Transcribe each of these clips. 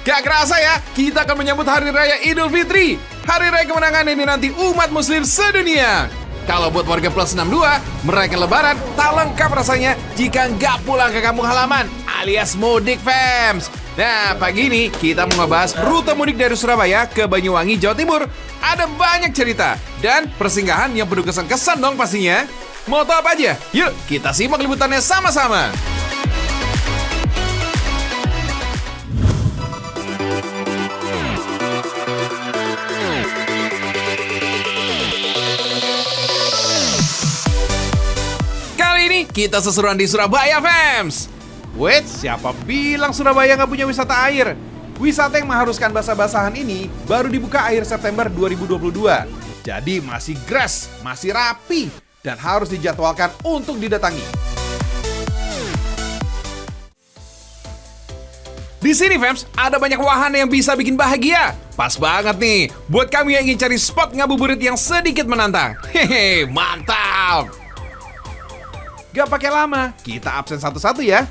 Gak kerasa ya, kita akan menyambut Hari Raya Idul Fitri. Hari Raya kemenangan ini nanti umat muslim sedunia. Kalau buat warga plus 62, merayakan lebaran tak lengkap rasanya jika nggak pulang ke kampung halaman alias mudik fams. Nah, pagi ini kita mau ngebahas rute mudik dari Surabaya ke Banyuwangi, Jawa Timur. Ada banyak cerita dan persinggahan yang penuh kesan-kesan dong pastinya. Mau tahu apa aja? Yuk, kita simak liputannya sama-sama. Kita seseruan di Surabaya, fams. Wait, siapa bilang Surabaya nggak punya wisata air? Wisata yang mengharuskan basah-basahan ini baru dibuka akhir September 2022. Jadi masih grass, masih rapi, dan harus dijadwalkan untuk didatangi. Di sini, fams, ada banyak wahana yang bisa bikin bahagia. Pas banget nih, buat kamu yang ingin cari spot ngabuburit yang sedikit menantang. Hehe, mantap! Gak pakai lama, kita absen satu-satu ya.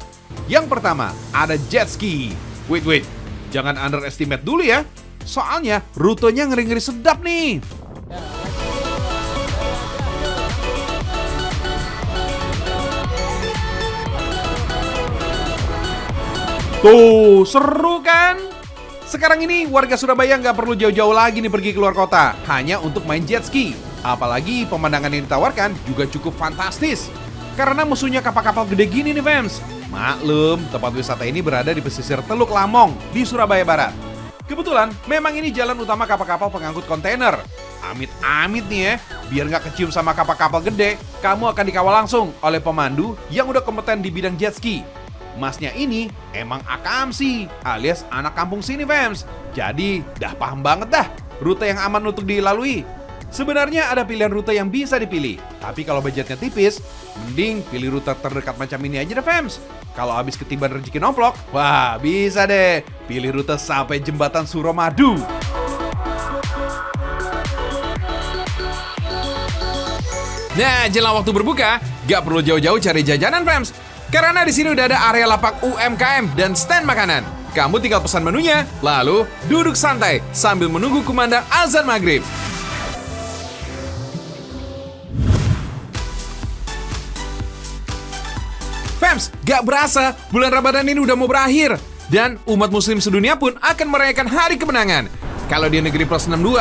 Yang pertama, ada jet ski. Wait, jangan underestimate dulu ya. Soalnya rutenya ngeri-ngeri sedap nih. Tuh, seru kan? Sekarang ini warga Surabaya nggak perlu jauh-jauh lagi nih pergi keluar kota, hanya untuk main jet ski. Apalagi pemandangan yang ditawarkan juga cukup fantastis. Karena musuhnya kapal-kapal gede gini nih, fams. Maklum, tempat wisata ini berada di pesisir Teluk Lamong di Surabaya Barat. Kebetulan, memang ini jalan utama kapal-kapal pengangkut kontainer. Amit-amit nih ya, biar nggak kecium sama kapal-kapal gede, kamu akan dikawal langsung oleh pemandu yang udah kompeten di bidang jet ski. Masnya ini emang akamsi, alias anak kampung sini, fams. Jadi, dah paham banget dah rute yang aman untuk dilalui. Sebenarnya ada pilihan rute yang bisa dipilih, tapi kalau budgetnya tipis, mending pilih rute terdekat macam ini aja deh, fams. Kalau habis ketiban rezeki nomplok, wah bisa deh pilih rute sampai jembatan Suramadu. Nah, jelang waktu berbuka, gak perlu jauh-jauh cari jajanan, fams. Karena di sini udah ada area lapak UMKM dan stand makanan. Kamu tinggal pesan menunya, lalu duduk santai sambil menunggu kumandang azan maghrib. Fams, gak berasa bulan Ramadan ini udah mau berakhir. Dan umat muslim sedunia pun akan merayakan hari kemenangan. Kalau di negeri plus 62,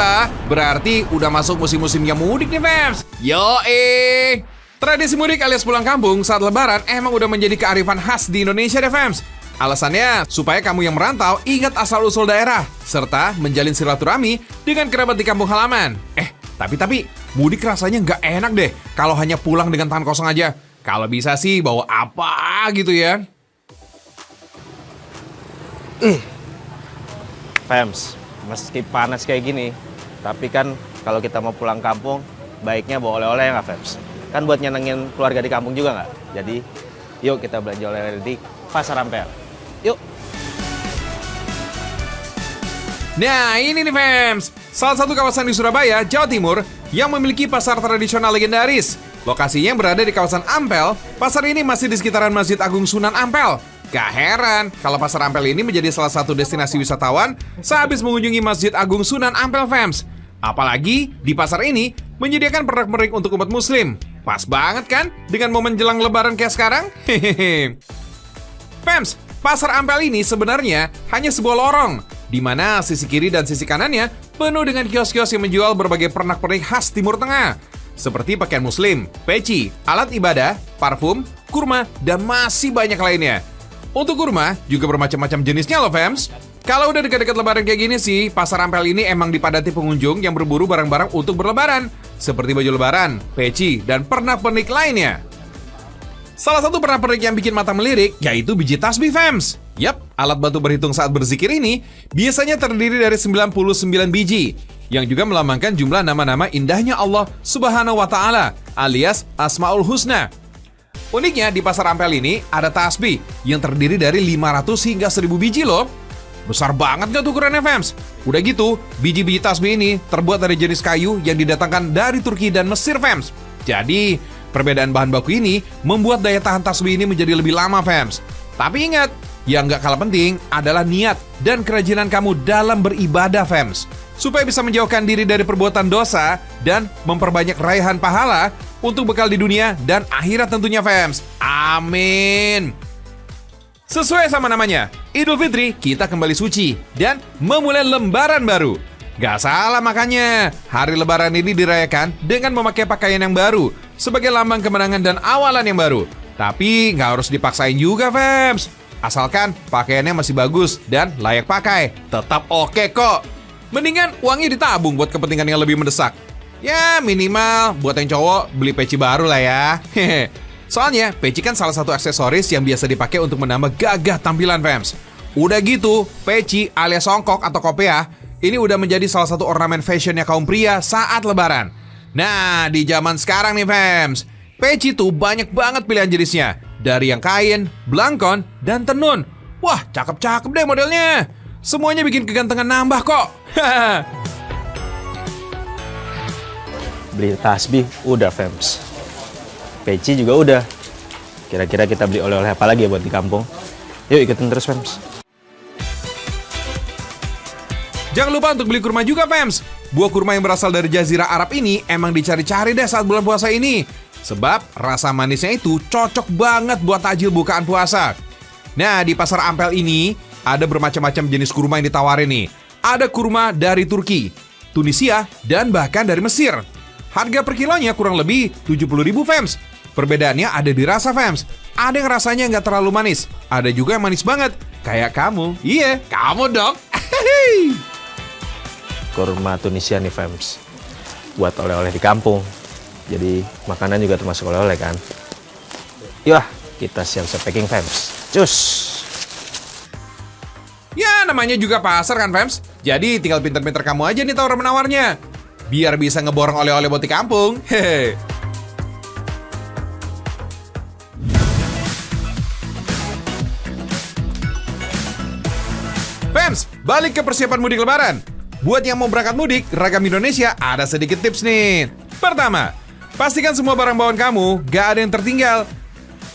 berarti udah masuk musim-musim yang mudik nih, fams. Yoi! Tradisi mudik alias pulang kampung saat lebaran emang udah menjadi kearifan khas di Indonesia deh, fams. Alasannya supaya kamu yang merantau ingat asal-usul daerah, serta menjalin silaturahmi dengan kerabat di kampung halaman. Tapi mudik rasanya nggak enak deh kalau hanya pulang dengan tangan kosong aja. Kalau bisa sih bawa apa gitu ya. Fams, meski panas kayak gini, tapi kan kalau kita mau pulang kampung, baiknya bawa oleh-oleh ya nggak, Fams? Kan buat nyenengin keluarga di kampung juga nggak? Jadi, yuk kita belanja oleh-oleh di Pasar Ampel. Yuk! Nah, ini nih, fams, salah satu kawasan di Surabaya, Jawa Timur yang memiliki pasar tradisional legendaris. Lokasinya yang berada di kawasan Ampel. Pasar ini masih di sekitaran Masjid Agung Sunan Ampel. Gak heran kalau Pasar Ampel ini menjadi salah satu destinasi wisatawan sehabis mengunjungi Masjid Agung Sunan Ampel, fams. Apalagi di pasar ini menyediakan pernak-pernik untuk umat muslim. Pas banget kan dengan momen jelang lebaran kayak sekarang? Hehehe. Fams, Pasar Ampel ini sebenarnya hanya sebuah lorong di mana sisi kiri dan sisi kanannya penuh dengan kios-kios yang menjual berbagai pernak-pernik khas Timur Tengah. Seperti pakaian muslim, peci, alat ibadah, parfum, kurma, dan masih banyak lainnya. Untuk kurma juga bermacam-macam jenisnya loh, fams. Kalau udah dekat-dekat lebaran kayak gini sih, Pasar Ampel ini emang dipadati pengunjung yang berburu barang-barang untuk berlebaran. Seperti baju lebaran, peci, dan pernak-pernik lainnya. Salah satu pernak-pernik yang bikin mata melirik yaitu biji tasbih, fams. Yap, alat bantu berhitung saat berzikir ini biasanya terdiri dari 99 biji, yang juga melambangkan jumlah nama-nama indahnya Allah Subhanahu wa Ta'ala, alias Asmaul Husna. Uniknya di Pasar Ampel ini ada tasbih yang terdiri dari 500 hingga 1000 biji loh. Besar banget gak tuh ukurannya, fams? Udah gitu, biji-biji tasbih ini terbuat dari jenis kayu yang didatangkan dari Turki dan Mesir, fams. Jadi, perbedaan bahan baku ini membuat daya tahan tasbih ini menjadi lebih lama, fams. Tapi ingat, yang nggak kalah penting adalah niat dan kerajinan kamu dalam beribadah, fams. Supaya bisa menjauhkan diri dari perbuatan dosa dan memperbanyak raihan pahala untuk bekal di dunia dan akhirat tentunya, fams. Amin. Sesuai sama namanya, Idul Fitri kita kembali suci dan memulai lembaran baru. Gak salah makanya, hari lebaran ini dirayakan dengan memakai pakaian yang baru sebagai lambang kemenangan dan awalan yang baru. Tapi nggak harus dipaksain juga, fams. Asalkan pakaiannya masih bagus dan layak pakai, tetap oke kok. Mendingan uangnya ditabung buat kepentingan yang lebih mendesak. Ya minimal buat yang cowok beli peci baru lah ya. Soalnya peci kan salah satu aksesoris yang biasa dipakai untuk menambah gagah tampilan, fams. Udah gitu, peci alias songkok atau kopiah ini udah menjadi salah satu ornamen fashionnya kaum pria saat lebaran. Nah, di zaman sekarang nih, fams, peci tuh banyak banget pilihan jenisnya. Dari yang kain, belangkon, dan tenun. Wah, cakep-cakep deh modelnya. Semuanya bikin kegantengan nambah kok. Beli tasbih udah, fams. Peci juga udah. Kira-kira kita beli oleh-oleh apa lagi ya buat di kampung? Yuk ikutin terus, fams. Jangan lupa untuk beli kurma juga, fams. Buah kurma yang berasal dari Jazirah Arab ini emang dicari-cari deh saat bulan puasa ini. Sebab rasa manisnya itu cocok banget buat takjil bukaan puasa. Nah, di pasar Ampel ini ada bermacam-macam jenis kurma yang ditawarin nih. Ada kurma dari Turki, Tunisia, dan bahkan dari Mesir. Harga per kilonya kurang lebih 70.000, fams. Perbedaannya ada di rasa, fams. Ada yang rasanya nggak terlalu manis. Ada juga yang manis banget. Kayak kamu. Iya, kamu dong. Kurma Tunisia nih, fams. Buat oleh-oleh di kampung. Jadi makanan juga termasuk oleh-oleh kan. Yuk, kita siap-siap packing, fams. Cus. Ya, namanya juga pasar kan, fams. Jadi tinggal pinter-pinter kamu aja nih tawar menawarnya. Biar bisa ngeborong oleh-oleh buat di kampung. Hehe. Fams, balik ke persiapan mudik lebaran. Buat yang mau berangkat mudik, Ragam Indonesia ada sedikit tips nih. Pertama, pastikan semua barang bawaan kamu gak ada yang tertinggal.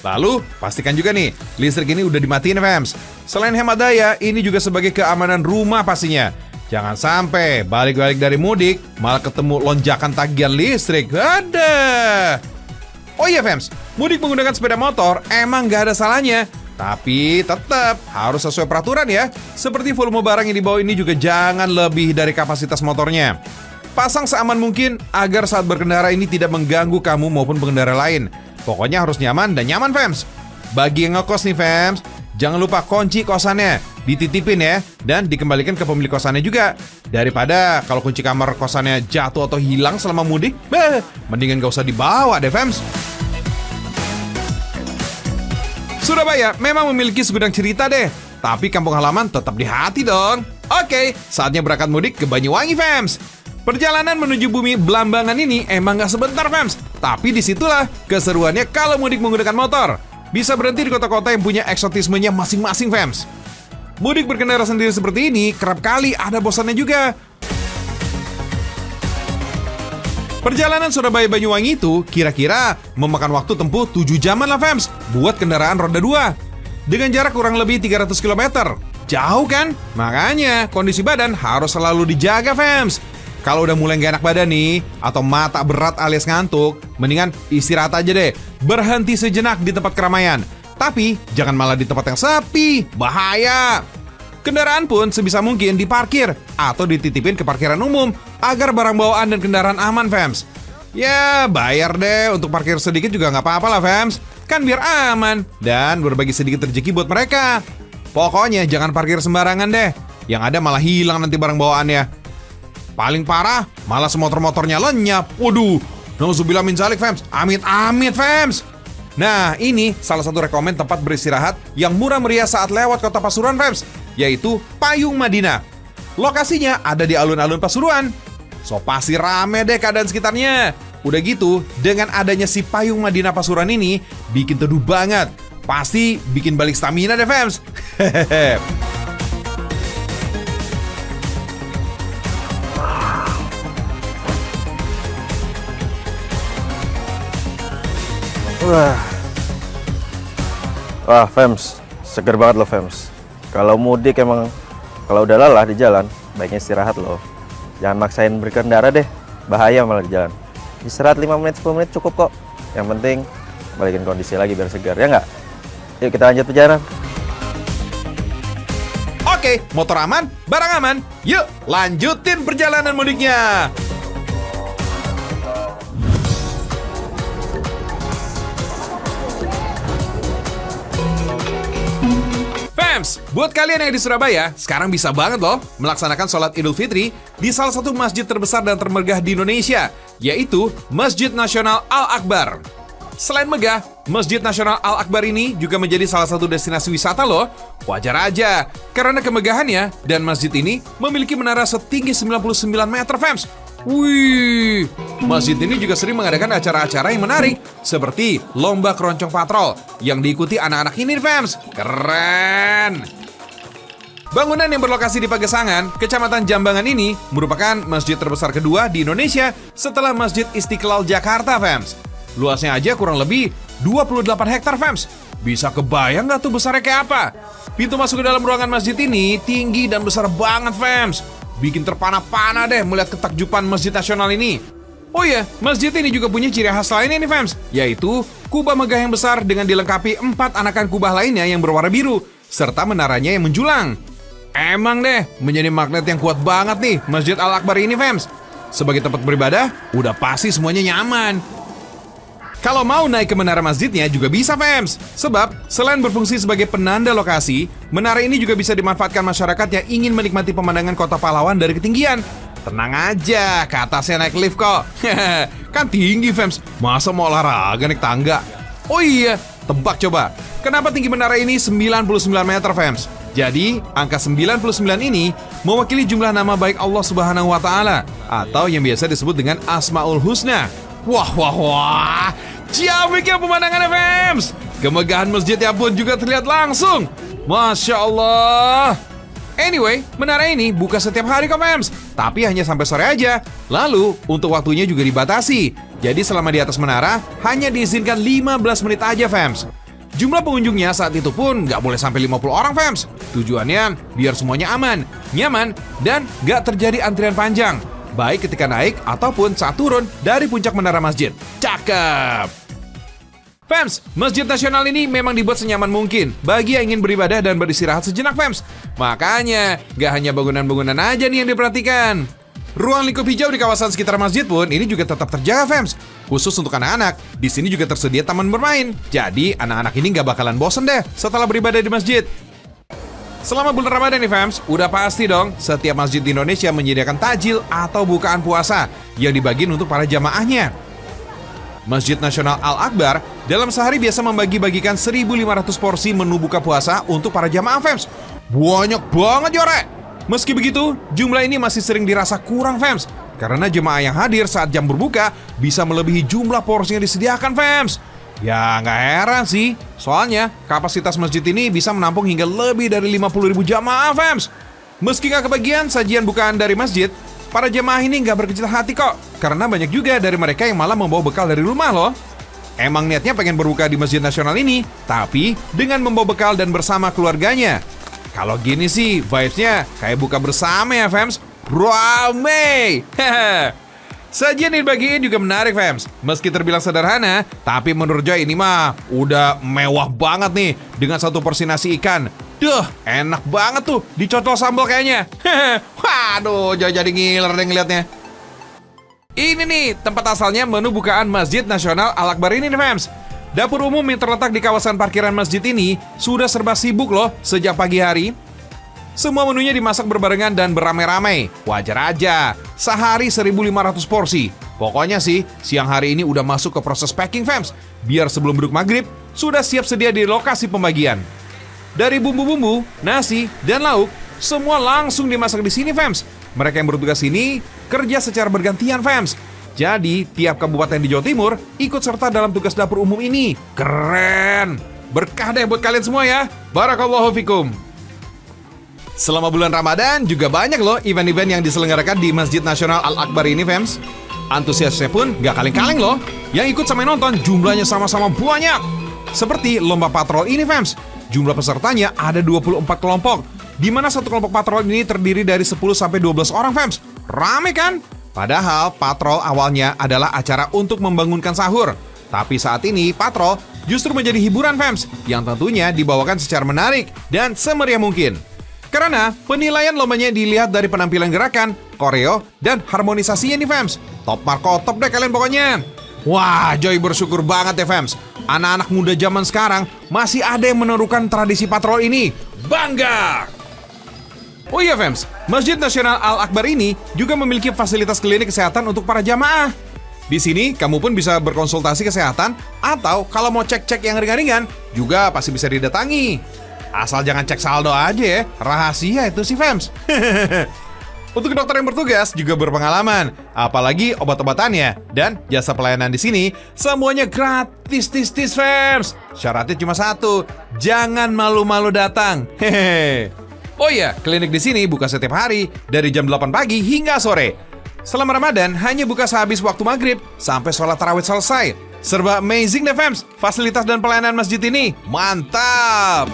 Lalu, pastikan juga nih, listrik ini udah dimatiin, fams. Selain hemat daya, ini juga sebagai keamanan rumah pastinya. Jangan sampai balik-balik dari mudik, malah ketemu lonjakan tagihan listrik. Ada. Oh iya, fams, mudik menggunakan sepeda motor emang gak ada salahnya. Tapi tetap harus sesuai peraturan ya. Seperti volume barang yang dibawa ini juga jangan lebih dari kapasitas motornya. Pasang seaman mungkin agar saat berkendara ini tidak mengganggu kamu maupun pengendara lain. Pokoknya harus nyaman dan nyaman, fams. Bagi yang ngekos nih, fams, jangan lupa kunci kosannya dititipin ya, dan dikembalikan ke pemilik kosannya juga. Daripada kalau kunci kamar kosannya jatuh atau hilang selama mudik, mendingan gak usah dibawa deh, fams. Surabaya memang memiliki segudang cerita deh, tapi kampung halaman tetap di hati dong. Oke, saatnya berangkat mudik ke Banyuwangi, fams. Perjalanan menuju bumi Belambangan ini emang gak sebentar, fams. Tapi disitulah keseruannya kalau mudik menggunakan motor. Bisa berhenti di kota-kota yang punya eksotismenya masing-masing, fams. Mudik berkendara sendiri seperti ini kerap kali ada bosannya juga. Perjalanan Surabaya-Banyuwangi itu kira-kira memakan waktu tempuh 7 jaman lah, fams, buat kendaraan roda 2. Dengan jarak kurang lebih 300 km. Jauh kan? Makanya kondisi badan harus selalu dijaga, fams. Kalau udah mulai gak enak badan nih, atau mata berat alias ngantuk, mendingan istirahat aja deh. Berhenti sejenak di tempat keramaian. Tapi jangan malah di tempat yang sepi, bahaya. Kendaraan pun sebisa mungkin diparkir atau dititipin ke parkiran umum agar barang bawaan dan kendaraan aman, fams. Ya, bayar deh untuk parkir sedikit juga nggak apa-apa lah, fams. Kan biar aman dan berbagi sedikit rezeki buat mereka. Pokoknya jangan parkir sembarangan deh. Yang ada malah hilang nanti barang bawaannya. Paling parah, malah semotor-motornya lenyap. Waduh, nauzubillah min zalik, fams. Amit-amit, fams. Nah, ini salah satu rekomen tempat beristirahat yang murah meriah saat lewat kota Pasuruan, fams, yaitu Payung Madinah. Lokasinya ada di alun-alun Pasuruan. So pasti rame deh keadaan sekitarnya. Udah gitu, dengan adanya si Payung Madinah Pasuruan ini bikin teduh banget. Pasti bikin balik stamina deh, fams. Wah, fams, seger banget loh, fams. Kalau mudik emang, kalau udah lelah di jalan, baiknya istirahat loh. Jangan maksain berkendara deh, bahaya malah di jalan. Istirahat 5 menit, 10 menit cukup kok. Yang penting balikin kondisi lagi biar segar, ya nggak? Yuk kita lanjut perjalanan. Oke, motor aman, barang aman. Yuk, lanjutin perjalanan mudiknya. Fams, buat kalian yang di Surabaya, sekarang bisa banget loh melaksanakan sholat Idul Fitri di salah satu masjid terbesar dan termegah di Indonesia, yaitu Masjid Nasional Al-Akbar. Selain megah, Masjid Nasional Al-Akbar ini juga menjadi salah satu destinasi wisata loh. Wajar aja, karena kemegahannya dan masjid ini memiliki menara setinggi 99 meter, fams. Wih, masjid ini juga sering mengadakan acara-acara yang menarik, seperti lomba keroncong patrol yang diikuti anak-anak ini, fams. Keren! Bangunan yang berlokasi di Pagesangan, Kecamatan Jambangan ini merupakan masjid terbesar kedua di Indonesia setelah Masjid Istiqlal Jakarta, fams. Luasnya aja kurang lebih 28 hektar, fams. Bisa kebayang nggak tuh besarnya kayak apa? Pintu masuk ke dalam ruangan masjid ini tinggi dan besar banget, fams. Bikin terpana-pana deh melihat ketakjuban Masjid Nasional ini. Oh iya, masjid ini juga punya ciri khas lainnya nih, fams, yaitu kubah megah yang besar dengan dilengkapi 4 anakan kubah lainnya yang berwarna biru, serta menaranya yang menjulang. Emang deh, menjadi magnet yang kuat banget nih Masjid Al-Akbar ini, fams. Sebagai tempat beribadah, udah pasti semuanya nyaman. Kalau mau naik ke menara masjidnya juga bisa, fams. Sebab, selain berfungsi sebagai penanda lokasi, menara ini juga bisa dimanfaatkan masyarakat yang ingin menikmati pemandangan kota pahlawan dari ketinggian. Tenang aja, ke atasnya naik lift kok. Kan tinggi, fams. Masa mau olahraga naik tangga? Oh iya, tebak coba. Kenapa tinggi menara ini 99 meter, fams? Jadi, angka 99 ini mewakili jumlah nama baik Allah Subhanahu wa Ta'ala, atau yang biasa disebut dengan Asmaul Husna. Wah, ciamiknya pemandangannya, fams. Kemegahan masjidnya pun juga terlihat langsung. Masya Allah. Anyway, menara ini buka setiap hari kok, fams, tapi hanya sampai sore aja. Lalu, untuk waktunya juga dibatasi. Jadi selama di atas menara, hanya diizinkan 15 menit aja, fams. Jumlah pengunjungnya saat itu pun nggak boleh sampai 50 orang, fams. Tujuannya biar semuanya aman, nyaman, dan nggak terjadi antrian panjang, baik ketika naik ataupun saat turun dari puncak menara masjid. Cakep! Fams, Masjid Nasional ini memang dibuat senyaman mungkin bagi yang ingin beribadah dan beristirahat sejenak, fams. Makanya, gak hanya bangunan-bangunan aja nih yang diperhatikan. Ruang lingkup hijau di kawasan sekitar masjid pun ini juga tetap terjaga, fams. Khusus untuk anak-anak, di sini juga tersedia taman bermain. Jadi, anak-anak ini gak bakalan bosen deh setelah beribadah di masjid. Selama bulan Ramadan nih, fams, udah pasti dong setiap masjid di Indonesia menyediakan tajil atau bukaan puasa yang dibagiin untuk para jamaahnya. Masjid Nasional Al-Akbar dalam sehari biasa membagi-bagikan 1.500 porsi menu buka puasa untuk para jamaah, fams. Banyak banget, Yore. Meski begitu, jumlah ini masih sering dirasa kurang, fams, karena jemaah yang hadir saat jam berbuka bisa melebihi jumlah porsi yang disediakan, fams. Ya nggak heran sih, soalnya kapasitas masjid ini bisa menampung hingga lebih dari 50.000 jamaah, fams. Meski nggak kebagian sajian bukaan dari masjid, para jemaah ini nggak berkecil hati kok, karena banyak juga dari mereka yang malah membawa bekal dari rumah loh. Emang niatnya pengen berbuka di Masjid Nasional ini, tapi dengan membawa bekal dan bersama keluarganya. Kalau gini sih, vibes-nya kayak buka bersama ya, fams. Rame! Sajian yang dibagiin juga menarik, fams. Meski terbilang sederhana, tapi menurut Joy ini mah udah mewah banget nih dengan satu porsi nasi ikan. Duh, enak banget tuh, dicocol sambal kayaknya. Waduh, Joy jadi ngiler deh ngeliatnya. Ini nih tempat asalnya menu bukaan Masjid Nasional Al-Akbar ini nih, fams. Dapur umum yang terletak di kawasan parkiran masjid ini sudah serba sibuk loh sejak pagi hari. Semua menunya dimasak berbarengan dan beramai-ramai. Wajar aja, sehari 1.500 porsi. Pokoknya sih, siang hari ini udah masuk ke proses packing, fams. Biar sebelum beduk maghrib, sudah siap sedia di lokasi pembagian. Dari bumbu-bumbu, nasi, dan lauk, semua langsung dimasak di sini, fams. Mereka yang bertugas ini kerja secara bergantian, fams. Jadi, tiap kabupaten di Jawa Timur ikut serta dalam tugas dapur umum ini. Keren! Berkah deh buat kalian semua ya. Barakallahu fikum. Selama bulan Ramadan juga banyak loh event-event yang diselenggarakan di Masjid Nasional Al-Akbar ini, fams. Antusiasnya pun gak kaleng-kaleng loh. Yang ikut sampai nonton jumlahnya sama-sama banyak. Seperti lomba patrol ini, fams. jumlah pesertanya ada 24 kelompok, di mana satu kelompok patrol ini terdiri dari 10 sampai 12 orang, fams. Rame kan? Padahal patrol awalnya adalah acara untuk membangunkan sahur. Tapi saat ini patrol justru menjadi hiburan, fams, yang tentunya dibawakan secara menarik dan semeriah mungkin. Karena penilaian lombanya dilihat dari penampilan gerakan, koreo, dan harmonisasinya nih, fams. Top Marco, top deh kalian pokoknya. Wah, Joy bersyukur banget ya, fams. Anak-anak muda zaman sekarang masih ada yang menerukan tradisi patrol ini. Bangga! Oh iya, fams, Masjid Nasional Al-Akbar ini juga memiliki fasilitas klinik kesehatan untuk para jamaah. Di sini, kamu pun bisa berkonsultasi kesehatan atau kalau mau cek-cek yang ringan-ringan, juga pasti bisa didatangi. Asal jangan cek saldo aja ya, rahasia itu sih, fams. Untuk dokter yang bertugas juga berpengalaman, apalagi obat-obatannya dan jasa pelayanan di sini semuanya gratis, fams. Syaratnya cuma satu, jangan malu-malu datang. Hehehe. Oh iya, klinik di sini buka setiap hari dari jam 8 pagi hingga sore. Selama Ramadan hanya buka sehabis waktu maghrib sampai sholat tarawih selesai. Serba amazing deh, fams. Fasilitas dan pelayanan masjid ini mantap.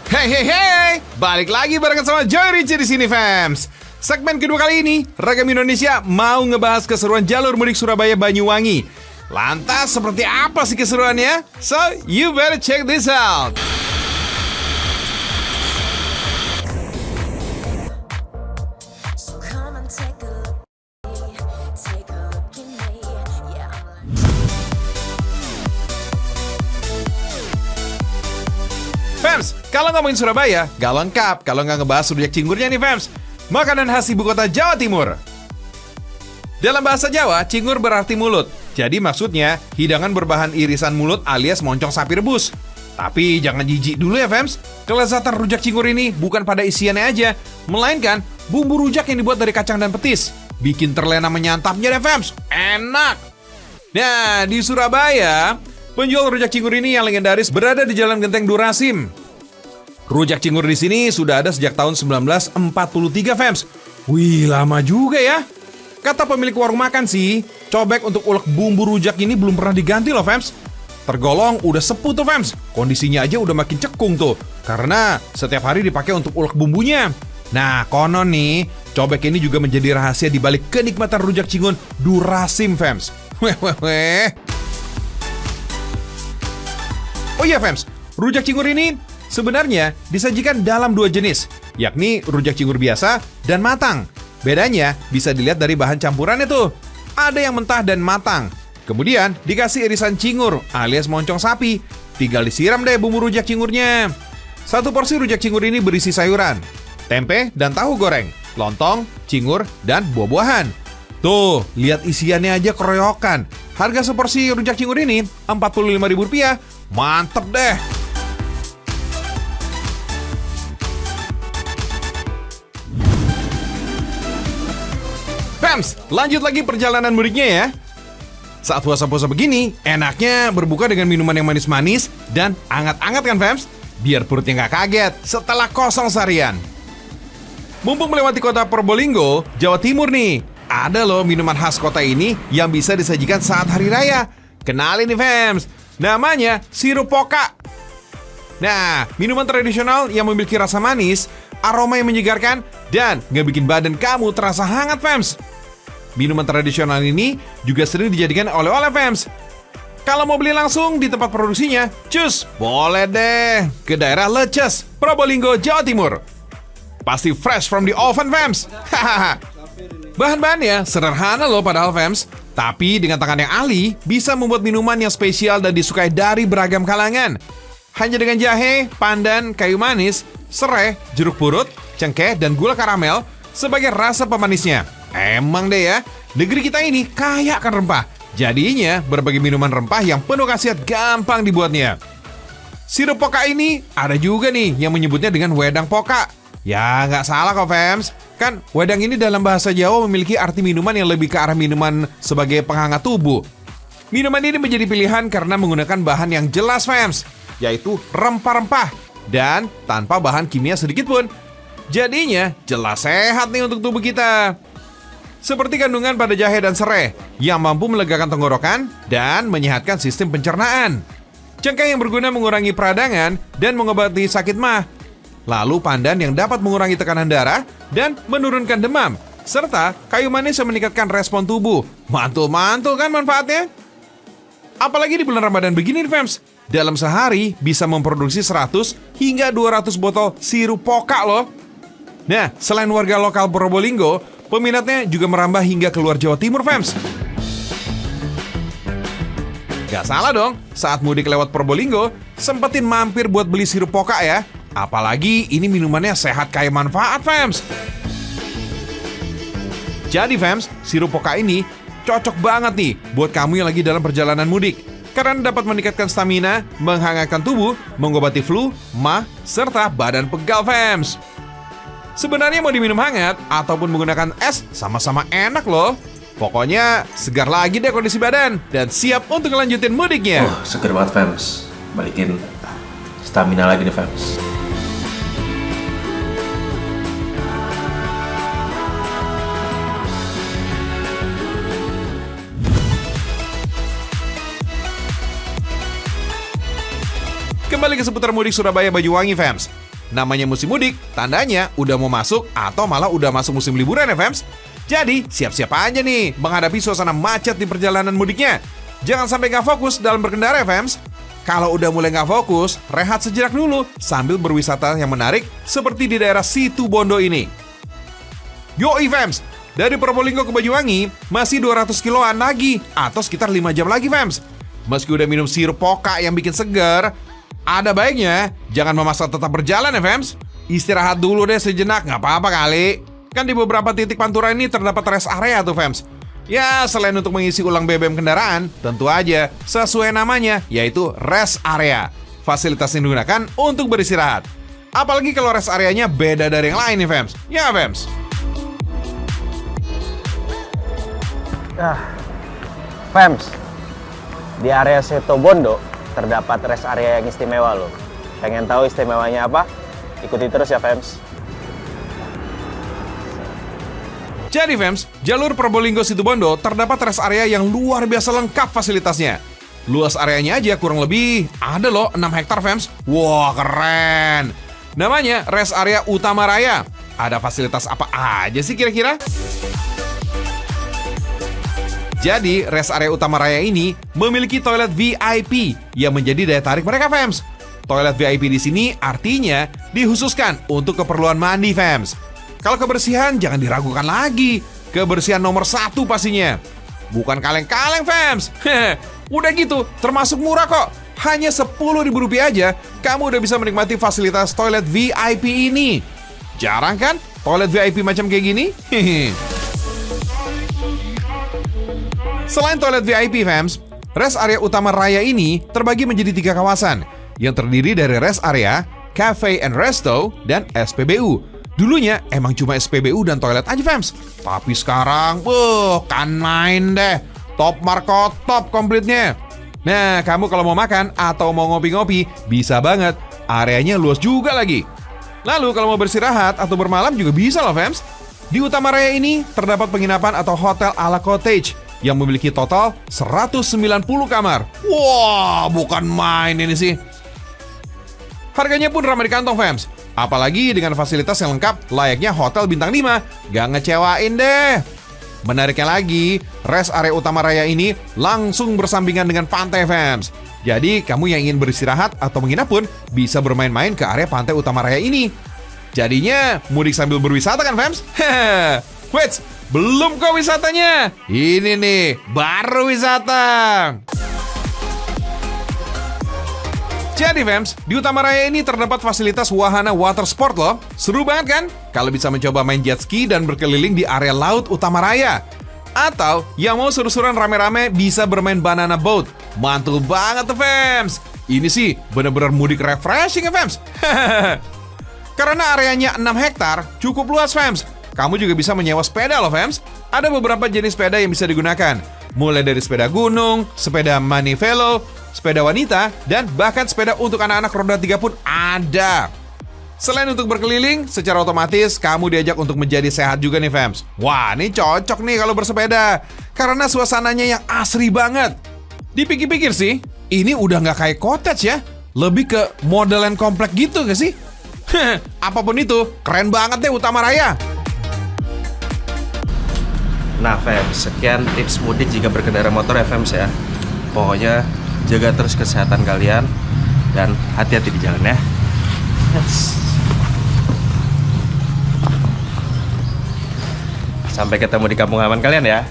Hey, balik lagi barengan sama Joy Ricci di sini, fams. Segmen kedua kali ini, Ragam Indonesia mau ngebahas keseruan jalur mudik Surabaya Banyuwangi. Lantas seperti apa sih keseruannya? So, you better check this out. Fams, kalau ngomongin Surabaya, gak lengkap kalau nggak ngebahas rujak cinggurnya nih, fams. Makanan khas ibu kota Jawa Timur. Dalam bahasa Jawa, cingur berarti mulut. Jadi maksudnya, hidangan berbahan irisan mulut alias moncong sapi rebus. Tapi jangan jijik dulu ya, fams. Kelezatan rujak cingur ini bukan pada isiannya aja, melainkan bumbu rujak yang dibuat dari kacang dan petis. Bikin terlena menyantapnya deh, fams. Enak! Nah, di Surabaya, penjual rujak cingur ini yang legendaris berada di Jalan Genteng Durasim. Rujak cingur di sini sudah ada sejak tahun 1943, fams. Wih, lama juga ya. Kata pemilik warung makan sih, cobek untuk ulek bumbu rujak ini belum pernah diganti loh, fams. Tergolong udah sepuh tuh, fams. Kondisinya aja udah makin cekung tuh, karena setiap hari dipakai untuk ulek bumbunya. Nah, konon nih, cobek ini juga menjadi rahasia di balik kenikmatan rujak cingur Durasim, fams. Oh iya, fams, rujak cingur ini sebenarnya disajikan dalam dua jenis, yakni rujak cingur biasa dan matang. Bedanya bisa dilihat dari bahan campurannya tuh. Ada yang mentah dan matang. Kemudian dikasih irisan cingur alias moncong sapi. Tinggal disiram deh bumbu rujak cingurnya. Satu porsi rujak cingur ini berisi sayuran, tempe dan tahu goreng, lontong, cingur, dan buah-buahan. Tuh, lihat isiannya aja keroyokan. Harga seporsi rujak cingur ini Rp45.000. Mantep deh. Fams, lanjut lagi perjalanan mudiknya ya. Saat puasa-puasa begini, enaknya berbuka dengan minuman yang manis-manis dan anget-anget kan, fams? Biar perutnya nggak kaget setelah kosong seharian. Mumpung melewati kota Probolinggo, Jawa Timur nih, ada loh minuman khas kota ini yang bisa disajikan saat hari raya. Kenalin nih, fams, namanya sirup poka. Nah, minuman tradisional yang memiliki rasa manis, aroma yang menyegarkan, dan nggak bikin badan kamu terasa hangat, fams. Minuman tradisional ini juga sering dijadikan oleh-oleh, fams. Kalau mau beli langsung di tempat produksinya, cus, boleh deh ke daerah Leces, Probolinggo, Jawa Timur. Pasti fresh from the oven, fams. Bahan-bahannya sederhana loh padahal, fams. Tapi dengan tangan yang ahli, bisa membuat minuman yang spesial dan disukai dari beragam kalangan. Hanya dengan jahe, pandan, kayu manis, serai, jeruk purut, cengkeh, dan gula karamel sebagai rasa pemanisnya. Emang deh ya, negeri kita ini kaya akan rempah. Jadinya berbagai minuman rempah yang penuh khasiat gampang dibuatnya. Sirup poka ini ada juga nih yang menyebutnya dengan wedang poka. Ya nggak salah kok, fams. Kan wedang ini dalam bahasa Jawa memiliki arti minuman yang lebih ke arah minuman sebagai penghangat tubuh. Minuman ini menjadi pilihan karena menggunakan bahan yang jelas, fams, yaitu rempah-rempah dan tanpa bahan kimia sedikit pun. Jadinya jelas sehat nih untuk tubuh kita. seperti kandungan pada jahe dan serai, yang mampu melegakan tenggorokan dan menyehatkan sistem pencernaan. Cengkeh yang berguna mengurangi peradangan dan mengobati sakit mah. Lalu pandan yang dapat mengurangi tekanan darah dan menurunkan demam. Serta kayu manis yang meningkatkan respon tubuh. Mantul-mantul kan manfaatnya? Apalagi di bulan Ramadan begini nih, fams. Dalam sehari bisa memproduksi 100 hingga 200 botol sirup poka loh. Nah, selain warga lokal Probolinggo, peminatnya juga merambah hingga keluar Jawa Timur, fams. Gak salah dong, saat mudik lewat Probolinggo, sempetin mampir buat beli sirup poka ya. Apalagi ini minumannya sehat kaya manfaat, fams. Jadi, fams, sirup poka ini cocok banget nih buat kamu yang lagi dalam perjalanan mudik. Karena dapat meningkatkan stamina, menghangatkan tubuh, mengobati flu, mah, serta badan pegal, fams. Sebenarnya mau diminum hangat ataupun menggunakan es sama-sama enak loh. Pokoknya segar lagi deh kondisi badan dan siap untuk lanjutin mudiknya. Seger banget, fams. Balikin stamina lagi nih, fams. Kembali ke seputar mudik Surabaya Banyuwangi, fams. Namanya musim mudik, tandanya udah mau masuk atau malah udah masuk musim liburan ya, fams. Jadi, siap-siap aja nih menghadapi suasana macet di perjalanan mudiknya. Jangan sampai nggak fokus dalam berkendara ya, fams. Kalau udah mulai nggak fokus, rehat sejenak dulu sambil berwisata yang menarik seperti di daerah Situ Bondo ini. Yoi, fams. Dari Probolinggo ke Banyuwangi, masih 200 kiloan lagi atau sekitar 5 jam lagi, fams. Meski udah minum sirup poka yang bikin segar, ada baiknya jangan memaksa tetap berjalan ya, fams. Istirahat dulu deh sejenak, nggak apa-apa kali. Kan di beberapa titik pantura ini terdapat rest area tuh, fams. Ya, selain untuk mengisi ulang BBM kendaraan, tentu aja sesuai namanya, yaitu rest area. Fasilitas yang digunakan untuk beristirahat. Apalagi kalau rest areanya beda dari yang lain nih, fams. Ya, fams. Fams, di area Situ Bondo terdapat rest area yang istimewa loh. Pengen tahu istimewanya apa? Ikuti terus ya, fams. Jadi, fams, jalur Probolinggo Situ Bondo terdapat rest area yang luar biasa lengkap fasilitasnya. Luas areanya aja kurang lebih ada loh 6 hektar, fams. Wah, keren. Namanya rest area Utama Raya. Ada fasilitas apa aja sih kira-kira? Jadi, rest area Utama Raya ini memiliki toilet VIP yang menjadi daya tarik mereka, fams. Toilet VIP di sini artinya dikhususkan untuk keperluan mandi, fams. Kalau kebersihan jangan diragukan lagi. Kebersihan nomor 1 pastinya. Bukan kaleng-kaleng, fams. Udah gitu, termasuk murah kok. Hanya Rp10.000 aja, kamu udah bisa menikmati fasilitas toilet VIP ini. Jarang kan toilet VIP macam kayak gini? Selain toilet VIP, fams, rest area Utama Raya ini terbagi menjadi 3 kawasan yang terdiri dari rest area, cafe and resto, dan SPBU. Dulunya emang cuma SPBU dan toilet aja, fams. Tapi sekarang, kan main deh. Top Marco top komplitnya. Nah, kamu kalau mau makan atau mau ngopi-ngopi, bisa banget. Areanya luas juga lagi. Lalu kalau mau beristirahat atau bermalam juga bisa loh, fams. Di Utama Raya ini terdapat penginapan atau hotel ala cottage yang memiliki total 190 kamar. Wah, bukan main ini sih. Harganya pun ramah di kantong, fams. Apalagi dengan fasilitas yang lengkap layaknya hotel bintang 5. Gak ngecewain deh. Menariknya lagi, rest area Utama Raya ini langsung bersampingan dengan pantai, fams. Jadi kamu yang ingin beristirahat atau menginap pun bisa bermain-main ke area pantai Utama Raya ini. Jadinya mudik sambil berwisata kan, fams? Wait, belum kok wisatanya. Ini nih, baru wisata. Jadi, fams, di Utama Raya ini terdapat fasilitas wahana water sport loh. Seru banget kan? Kalau bisa mencoba main jet ski dan berkeliling di area laut Utama Raya. Atau yang mau seru-seruan rame-rame bisa bermain banana boat. Mantul banget tuh, fams. Ini sih bener-bener mudik refreshing ya, fams. Karena areanya 6 hektar, cukup luas, fams. Kamu juga bisa menyewa sepeda loh, fams. Ada beberapa jenis sepeda yang bisa digunakan. Mulai dari sepeda gunung, sepeda manivelo, sepeda wanita, dan bahkan sepeda untuk anak-anak roda 3 pun ada. Selain untuk berkeliling, secara otomatis kamu diajak untuk menjadi sehat juga nih fams. Wah, ini cocok nih kalau bersepeda, karena suasananya yang asri banget. Dipikir-pikir sih, ini udah nggak kayak cottage ya, lebih ke modelan komplek gitu gak sih? Apapun itu, keren banget deh Utama Raya. Nah, Fems, sekian tips mudik jika berkendara motor ya, Fems ya. Pokoknya jaga terus kesehatan kalian dan hati-hati di jalan ya. Sampai ketemu di kampung halaman kalian ya.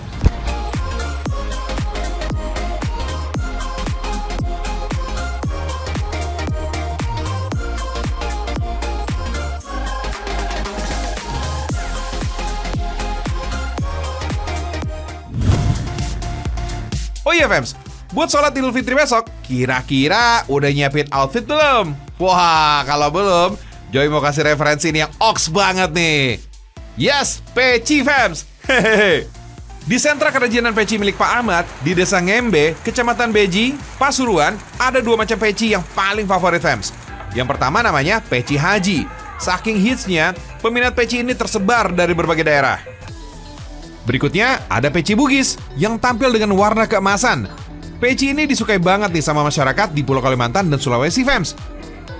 Oh iya fams, buat sholat Idul Fitri besok, kira-kira udah nyiapin outfit belum? Wah, kalau belum, Joy mau kasih referensi ini yang oks banget nih. Yes, peci fams. Hehehe. Di sentra kerajinan peci milik Pak Ahmad di Desa Ngembe, Kecamatan Beji, Pasuruan, ada dua macam peci yang paling favorit fams. Yang pertama namanya peci haji. Saking hitsnya, peminat peci ini tersebar dari berbagai daerah. Berikutnya ada peci bugis yang tampil dengan warna keemasan. Peci ini disukai banget nih sama masyarakat di Pulau Kalimantan dan Sulawesi fams.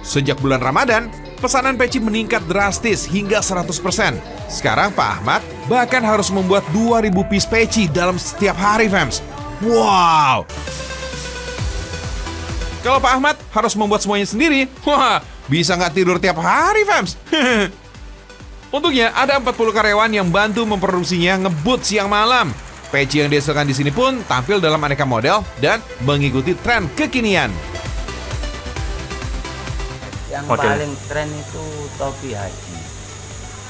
Sejak bulan Ramadan, pesanan peci meningkat drastis hingga 100%. Sekarang Pak Ahmad bahkan harus membuat 2000 piece peci dalam setiap hari fams. Wow! Kalau Pak Ahmad harus membuat semuanya sendiri, wah, bisa nggak tidur tiap hari fams. Untungnya ada 40 karyawan yang bantu memproduksinya ngebut siang malam. Peci yang dihasilkan di sini pun tampil dalam aneka model dan mengikuti tren kekinian. Yang Oke. paling tren itu topi haji.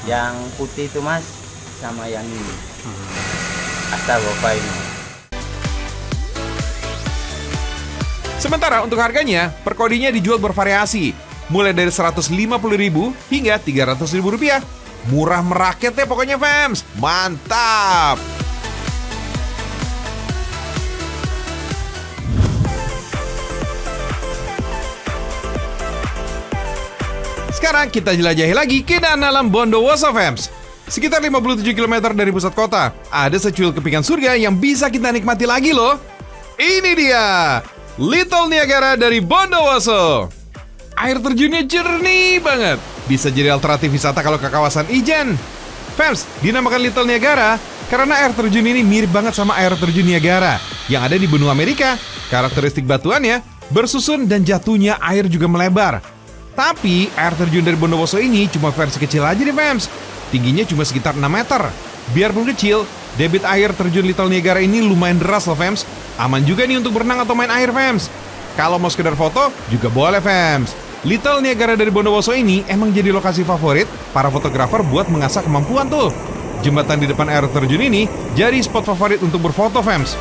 Yang putih itu mas, sama yang ini. Asta Bapak ini. Sementara untuk harganya, per kodinya dijual bervariasi, mulai dari 150.000 hingga 300.000 rupiah. Murah merakyat ya pokoknya fams. Mantap! Sekarang kita jelajahi lagi ke dalam Bondowoso fams. Sekitar 57 km dari pusat kota, ada secuil kepingan surga yang bisa kita nikmati lagi loh. Ini dia, Little Niagara dari Bondowoso. Air terjunnya jernih banget. Bisa jadi alternatif wisata kalau ke kawasan Ijen. Fams, dinamakan Little Niagara karena air terjun ini mirip banget sama air terjun Niagara yang ada di benua Amerika. Karakteristik batuannya bersusun dan jatuhnya air juga melebar. Tapi air terjun dari Bondowoso ini cuma versi kecil aja nih Fams. Tingginya cuma sekitar 6 meter. Biarpun kecil, debit air terjun Little Niagara ini lumayan deras loh Fams. Aman juga nih untuk berenang atau main air Fams. Kalau mau sekedar foto juga boleh Fams. Little Niagara dari Bondowoso ini emang jadi lokasi favorit para fotografer buat mengasah kemampuan tuh. Jembatan di depan air terjun ini jadi spot favorit untuk berfoto Fams.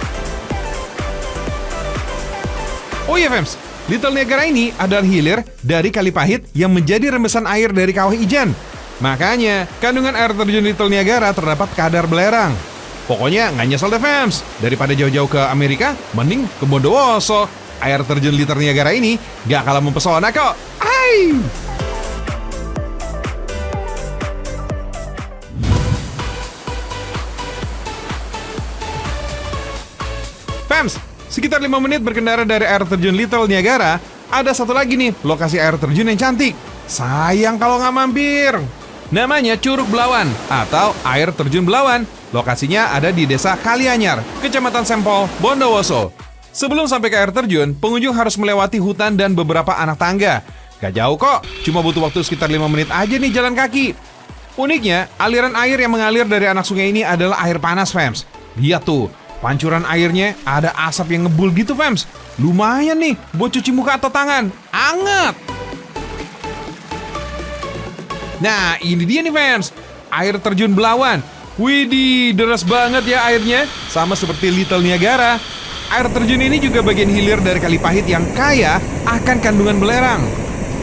Oh iya Fams, Little Niagara ini adalah hilir dari Kali Pahit yang menjadi rembesan air dari Kawah Ijen. Makanya, kandungan air terjun Little Niagara terdapat kadar belerang. Pokoknya nggak nyesel deh fams. Daripada jauh-jauh ke Amerika, mending ke Bondowoso. Air terjun Little Niagara ini nggak kalah mempesona kok. Hai! Fams, sekitar 5 menit berkendara dari air terjun Little Niagara, ada satu lagi nih lokasi air terjun yang cantik. Sayang kalau nggak mampir. Namanya Curug Belawan atau air terjun Belawan. Lokasinya ada di Desa Kalianyar, Kecamatan Sempol, Bondowoso. Sebelum sampai ke air terjun, pengunjung harus melewati hutan dan beberapa anak tangga. Gak jauh kok, cuma butuh waktu sekitar 5 menit aja nih jalan kaki. Uniknya, aliran air yang mengalir dari anak sungai ini adalah air panas, fams. Lihat tuh, pancuran airnya ada asap yang ngebul gitu, fams. Lumayan nih buat cuci muka atau tangan. Anget! Nah, ini dia nih, fams. Air terjun Belawan. Widih, deras banget ya airnya. Sama seperti Little Niagara. Air terjun ini juga bagian hilir dari Kali Pahit yang kaya akan kandungan belerang.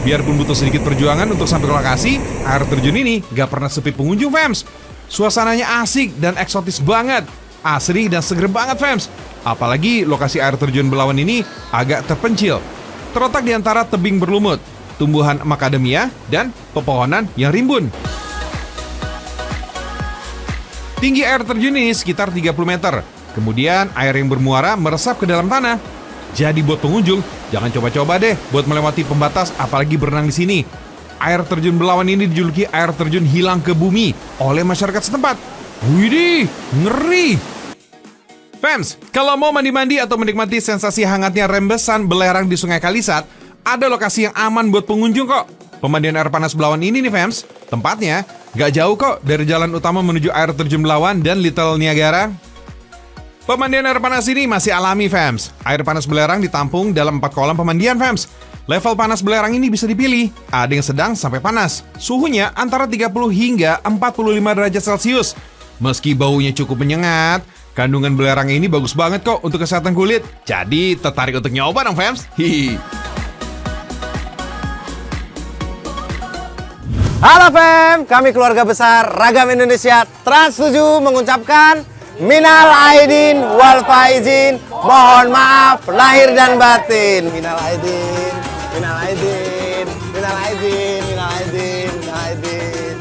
Biarpun butuh sedikit perjuangan untuk sampai ke lokasi, air terjun ini gak pernah sepi pengunjung, fams. Suasananya asik dan eksotis banget. Asri dan seger banget, fams. Apalagi lokasi air terjun Belawan ini agak terpencil. Terletak di antara tebing berlumut. tumbuhan macadamia, dan pepohonan yang rimbun. Tinggi air terjun ini sekitar 30 meter. Kemudian air yang bermuara meresap ke dalam tanah. Jadi buat pengunjung, jangan coba-coba deh buat melewati pembatas apalagi berenang di sini. Air terjun Belawan ini dijuluki air terjun hilang ke bumi oleh masyarakat setempat. Widih, ngeri! Fams, kalau mau mandi-mandi atau menikmati sensasi hangatnya rembesan belerang di Sungai Kalisat, ada lokasi yang aman buat pengunjung kok. Pemandian air panas Belawan ini nih Fams, tempatnya gak jauh kok dari jalan utama menuju air terjun Belawan dan Little Niagara. Pemandian air panas ini masih alami Fams. Air panas belerang ditampung dalam 4 kolam pemandian Fams. Level panas belerang ini bisa dipilih, ada yang sedang sampai panas. Suhunya antara 30 hingga 45 derajat Celcius. Meski baunya cukup menyengat, kandungan belerang ini bagus banget kok untuk kesehatan kulit. Jadi tertarik untuk nyoba dong Fams? Hihi. Halo Fam, kami keluarga besar Ragam Indonesia Trans 7 mengucapkan Minal Aidin wal Faizin, mohon maaf lahir dan batin. Minal Aidin, Minal Aidin, Minal Aidin, Minal Aidin, Minal Aidin.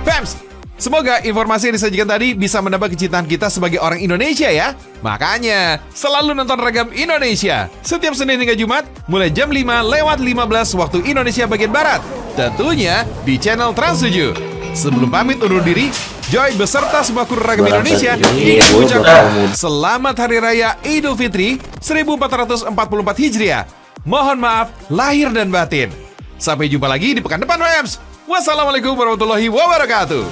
Fams, semoga informasi yang disajikan tadi bisa menambah kecintaan kita sebagai orang Indonesia ya. Makanya, selalu nonton Ragam Indonesia. Setiap Senin hingga Jumat, mulai jam 5:15 waktu Indonesia bagian Barat. Tentunya di channel Trans 7. Sebelum pamit undur diri, Joy beserta semua kru Ragam Indonesia ingin mengucapkan Selamat Hari Raya Idul Fitri 1444 Hijriah. Mohon maaf lahir dan batin. Sampai jumpa lagi di pekan depan, Fams. Wassalamualaikum warahmatullahi wabarakatuh.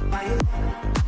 Bye.